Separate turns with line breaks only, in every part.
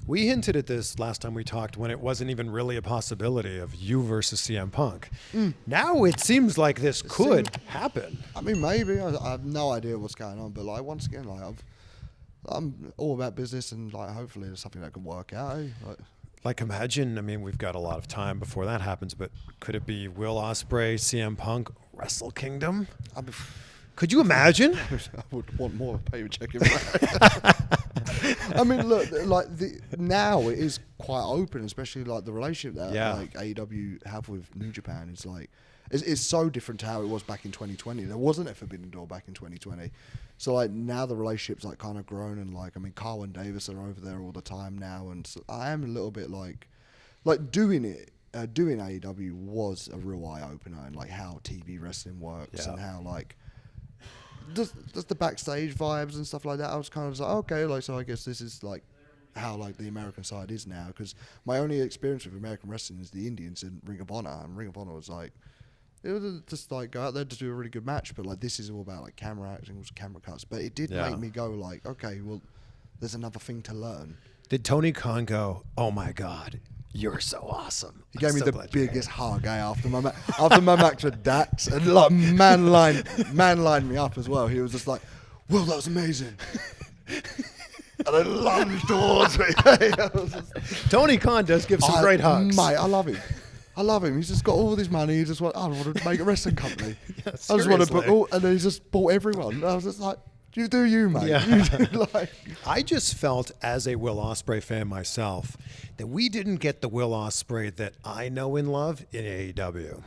We hinted at this last time we talked when it wasn't even really a possibility of you versus CM Punk. Now it seems like this could happen.
I mean, maybe. I have no idea what's going on, but like once again, like I'm all about business, and like hopefully there's something that can work out.
Like imagine, I mean, we've got a lot of time before that happens, but could it be Will Ospreay, CM Punk, Wrestle Kingdom? Could you imagine?
I would want more of a paper check. I mean, look, like now it is quite open, especially like the relationship that like AEW have with New Japan. It's like it's so different to how it was back in 2020. There wasn't a forbidden door back in 2020. So like now the relationship's like kind of grown, and like I mean Carl and Davis are over there all the time now, and so I am a little bit like doing AEW was a real eye opener, and like how TV wrestling works and how like just the backstage vibes and stuff like that. I was kind of like, okay, like so I guess this is like how like the American side is now, because my only experience with American wrestling is the Indians in Ring of Honor, and Ring of Honor was like, it was just like go out there to do a really good match, but like this is all about like camera acting, camera cuts. But it did make me go like, okay, well, there's another thing to learn.
Did Tony Khan go, oh my God, you're so awesome?
He gave me the biggest hug after my match with Dax, and like man lined me up as well. He was just like, well, that was amazing. And I lunged towards me.
Tony Khan does give some great hugs.
Mate, I love him. He's just got all this money. He just I want to make a wrestling company.
Yeah,
I just want to book and then he's just bought everyone. And I was just like, you do you, mate.
Yeah.
You do, like.
I just felt, as a Will Ospreay fan myself, that we didn't get the Will Ospreay that I know and love in AEW.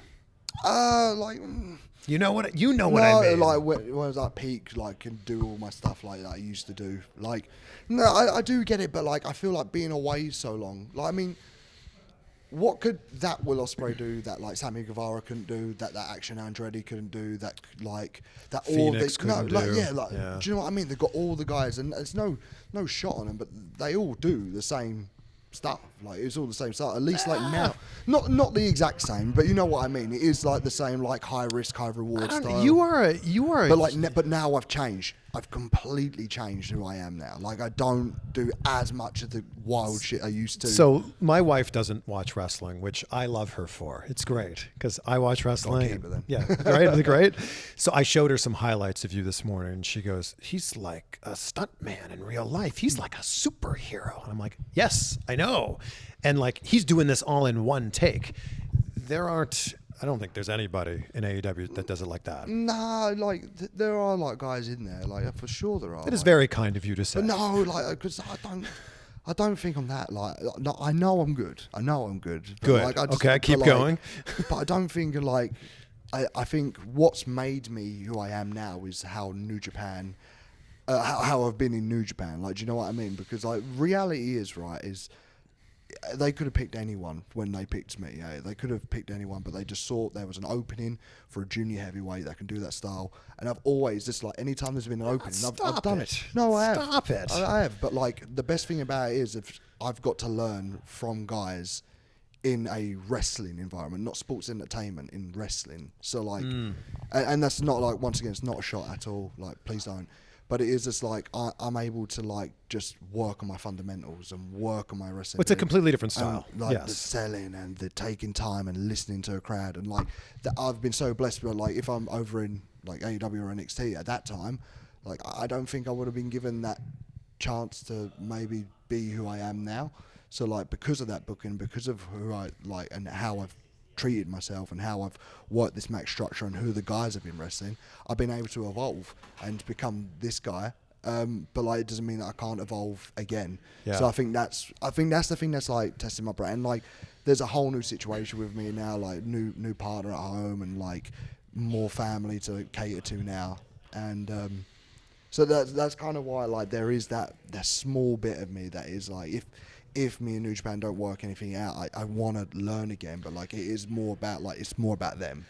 You know what I mean.
Like when I was at peak, like can do all my stuff like that I used to do. Like, no, I do get it, but like I feel like being away so long. Like, I mean, what could that Will Ospreay do that like Sammy Guevara couldn't do, that Action Andretti couldn't do, that like that
Phoenix
all the,
couldn't
no,
do.
like do you know what I mean? They've got all the guys, and there's no shot on them, but they all do the same stuff. Like it's all the same stuff. At least like now, not the exact same, but you know what I mean. It is like the same, like high risk, high reward style.
You are.
But now I've changed. I've completely changed who I am now. Like I don't do as much of the wild shit I used to.
So my wife doesn't watch wrestling, which I love her for. It's great because I watch wrestling.
Keep it then.
Yeah, right. Isn't it great? So I showed her some highlights of you this morning, and she goes, "He's like a stunt man in real life. He's like a superhero." And I'm like, "Yes, I know." And like he's doing this all in one take. I don't think there's anybody in AEW that does it like that.
Nah, like there are like guys in there, like for sure there are.
It is very kind of you to say.
But no, like because I don't think I'm that. Like no, I know I'm good.
Good.
Like,
Okay, keep going.
But I don't think like I think what's made me who I am now is how New Japan, how I've been in New Japan. Like, do you know what I mean? Because like reality is they could have picked anyone when they picked me. Yeah, they could have picked anyone, but they just saw there was an opening for a junior heavyweight that can do that style. And I've always just like anytime there's been an opening, I've done it. No, I have.
Stop it.
I have. But like the best thing about it is if I've got to learn from guys in a wrestling environment, not sports entertainment, in wrestling. So like, and that's not like, once again, it's not a shot at all. Like, please don't. But it is just like I'm able to like just work on my fundamentals and work on my wrestling.
It's a completely different style.
Like the selling and the taking time and listening to a crowd, and like I've been so blessed. But like if I'm over in like AEW or NXT at that time, like I don't think I would have been given that chance to maybe be who I am now. So like because of that booking, because of who I like and how I've treated myself and how I've worked this match structure and who the guys have been wrestling, I've been able to evolve and become this guy. But like it doesn't mean that I can't evolve again. Yeah. So I think that's the thing that's like testing my brain. And like there's a whole new situation with me now, like new partner at home and like more family to cater to now. And so that's kind of why like there is that small bit of me that is like if me and New Japan don't work anything out, I want to learn again, but like it is more about like it's more about them.